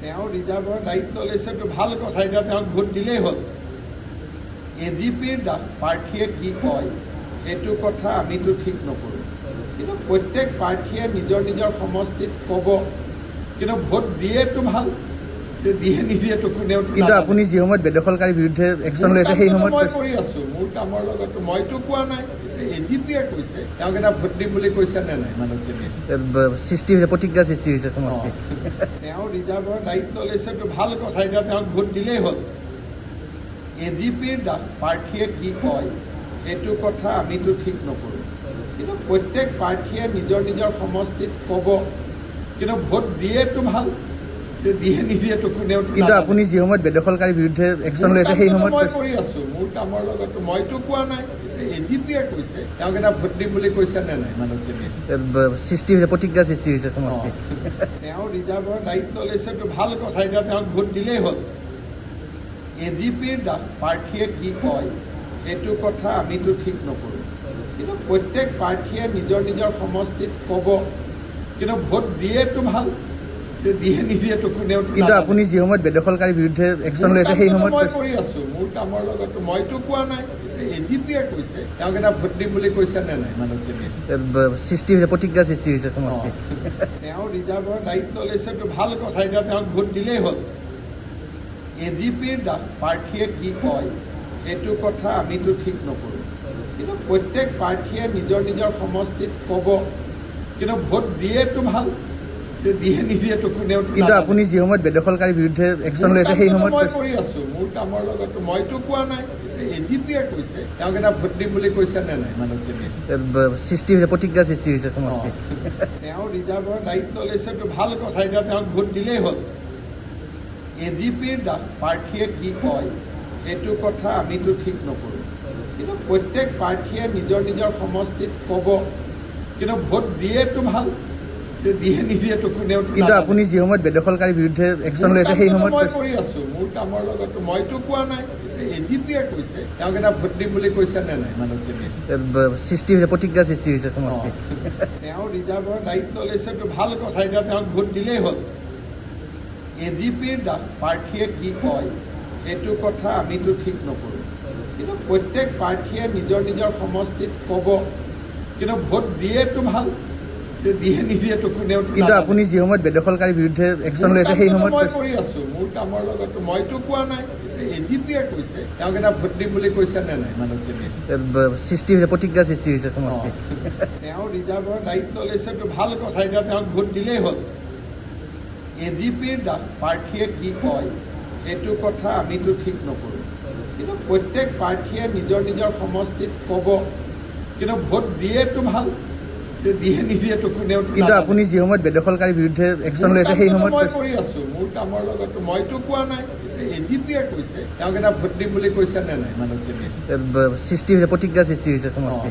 ৰিজাৰ্ভৰ দায়িত্ব লৈছে এইটো ভাল কথা। এতিয়া তেওঁক ভোট দিলেই হ'ল। এজিপিৰ প্ৰাৰ্থীয়ে কি কয় সেইটো কথা আমিতো ঠিক নকৰোঁ, কিন্তু প্ৰত্যেক প্ৰাৰ্থীয়ে নিজৰ নিজৰ সমষ্টিত ক'ব, কিন্তু ভোট দিয়েতো ভাল, দিয়ে নিদিয়েতো কোনেও। কিন্তু আপুনি যি সময়ত বেদখলকাৰীৰ বিৰুদ্ধে একশ্যন লৈছে সেই সময়ত মই কৰি আছোঁ, মোৰ কামৰ লগত মইতো কোৱা নাই, এজিপিয়ে কৈছে। তেওঁক এটা ভোট দিম বুলি কৈছে নে নাই মানুহখিনিয়ে? সৃষ্টি হৈছে, প্ৰতিক্ৰিয়া সৃষ্টি হৈছে সমষ্টি। তেওঁ ৰিজাৰ্ভৰ দায়িত্ব লৈছে এইটো ভাল কথা। এতিয়া তেওঁক ভোট দিলেই হ'ল। এজিপিৰ প্ৰাৰ্থীয়ে কি কয় সেইটো কথা আমিতো ঠিক নকৰোঁ, কিন্তু প্ৰত্যেক প্ৰাৰ্থীয়ে নিজৰ নিজৰ সমষ্টিত ক'ব, কিন্তু ভোট দিয়েতো ভাল, দিয়ে নিদিয়েতো কোনেও। কিন্তু আপুনি যি সময়ত বেদখলকাৰীৰ বিৰুদ্ধে একশ্যন লৈছে সেই সময়ত মই কৰি আছোঁ, মোৰ কামৰ লগত মইতো কোৱা নাই, এজিপিয়ে কৈছে। তেওঁক এটা ভোট দিম বুলি কৈছে নে নাই মানুহখিনিয়ে? সৃষ্টি হৈছে, প্ৰতিক্ৰিয়া সৃষ্টি হৈছে সমষ্টি। তেওঁ ৰিজাৰ্ভৰ দায়িত্ব লৈছে এইটো ভাল কথা। এতিয়া তেওঁক ভোট দিলেই হ'ল। এজিপিৰ প্ৰাৰ্থীয়ে কি কয় সেইটো কথা আমিতো ঠিক নকৰোঁ, কিন্তু প্ৰত্যেক প্ৰাৰ্থীয়ে নিজৰ নিজৰ সমষ্টিত ক'ব, কিন্তু ভোট দিয়েতো ভাল, দিয়ে নিদিয়েতো কোনেও। কিন্তু আপুনি যি সময়ত বেদখলকাৰীৰ বিৰুদ্ধে একশ্যন লৈছে সেই সময়ত মই কৰি আছোঁ, মোৰ কামৰ লগত মইতো কোৱা নাই, এজিপিয়ে কৈছে। তেওঁক এটা ভোট দিম বুলি কৈছে নে নাই মানুহখিনিয়ে? সৃষ্টি হৈছে, প্ৰতিক্ৰিয়া সৃষ্টি হৈছে সমষ্টি। তেওঁ ৰিজাৰ্ভৰ দায়িত্ব লৈছে এইটো ভাল কথা। এতিয়া তেওঁক ভোট দিলেই হ'ল। এজিপিৰ প্ৰাৰ্থীয়ে কি কয় সেইটো কথা আমিতো ঠিক নকৰোঁ, কিন্তু প্ৰত্যেক প্ৰাৰ্থীয়ে নিজৰ নিজৰ সমষ্টিত ক'ব, কিন্তু ভোট দিয়েতো ভাল, দিয়ে নিদিয়েতো কোনেও। কিন্তু আপুনি যি সময়ত বেদখলকাৰীৰ বিৰুদ্ধে একশ্যন লৈছে সেই সময়ত মই কৰি আছোঁ, মোৰ কামৰ লগত মইতো কোৱা নাই, এজিপিয়ে কৈছে। তেওঁক এটা ভোট দিম বুলি কৈছে নে নাই মানুহখিনিয়ে? সৃষ্টি হৈছে, প্ৰতিক্ৰিয়া সৃষ্টি হৈছে সমষ্টি। তেওঁ ৰিজাৰ্ভৰ দায়িত্ব লৈছে এইটো ভাল কথা। এতিয়া তেওঁক ভোট দিলেই হ'ল। এজিপিৰ প্ৰাৰ্থীয়ে কি কয় সেইটো কথা আমিতো ঠিক নকৰোঁ, কিন্তু প্ৰত্যেক প্ৰাৰ্থীয়ে নিজৰ নিজৰ সমষ্টিত ক'ব, কিন্তু ভোট দিয়েতো ভাল, দিয়ে নিদিয়েতো কোনেও। কিন্তু আপুনি যি সময়ত বেদখলকাৰীৰ বিৰুদ্ধে একশ্যন লৈছে সেই সময়ত মই কৰি আছোঁ, মোৰ কামৰ লগত মইতো কোৱা নাই, এজিপিয়ে কৈছে। তেওঁক এটা ভোট দিম বুলি কৈছে নে নাই মানুহখিনিয়ে? সৃষ্টি হৈছে, প্ৰতিক্ৰিয়া সৃষ্টি হৈছে সমষ্টি। তেওঁ ৰিজাৰ্ভৰ দায়িত্ব লৈছে এইটো ভাল কথা। এতিয়া তেওঁক ভোট দিলেই হ'ল। এজিপিৰ প্ৰাৰ্থীয়ে কি কয় সেইটো কথা আমিতো ঠিক নকৰোঁ, কিন্তু প্ৰত্যেক প্ৰাৰ্থীয়ে নিজৰ নিজৰ সমষ্টিত ক'ব, কিন্তু ভোট দিয়েতো ভাল, দিয়ে নিদিয়েতো কোনেও। কিন্তু আপুনি যি সময়ত বেদখলকাৰীৰ বিৰুদ্ধে একশ্যন লৈছে সেই সময়ত মই কৰি আছোঁ, মোৰ কামৰ লগত মইতো কোৱা নাই, এজিপিয়ে কৈছে। তেওঁক এটা ভোট দিম বুলি কৈছে নে নাই মানুহখিনিয়ে? সৃষ্টি হৈছে, প্ৰতিক্ৰিয়া সৃষ্টি হৈছে সমষ্টি। তেওঁ ৰিজাৰ্ভৰ দায়িত্ব লৈছে এইটো ভাল কথা। এতিয়া তেওঁক ভোট দিলেই হ'ল। এজিপিৰ প্ৰাৰ্থীয়ে কি কয় সেইটো কথা আমিতো ঠিক নকৰোঁ, কিন্তু প্ৰত্যেক প্ৰাৰ্থীয়ে নিজৰ নিজৰ সমষ্টিত ক'ব, কিন্তু ভোট দিয়েতো ভাল, দিয়ে নিদিয়েতো কোনেও। কিন্তু আপুনি যি সময়ত বেদখলকাৰীৰ বিৰুদ্ধে একশ্যন লৈছে সেই সময়ত মই কৰি আছোঁ, মোৰ কামৰ লগত মইতো কোৱা নাই, এজিপিয়ে কৈছে। তেওঁক এটা ভোট দিম বুলি কৈছে নে নাই মানুহখিনিয়ে? সৃষ্টি হৈছে, প্ৰতিক্ৰিয়া সৃষ্টি হৈছে সমষ্টি।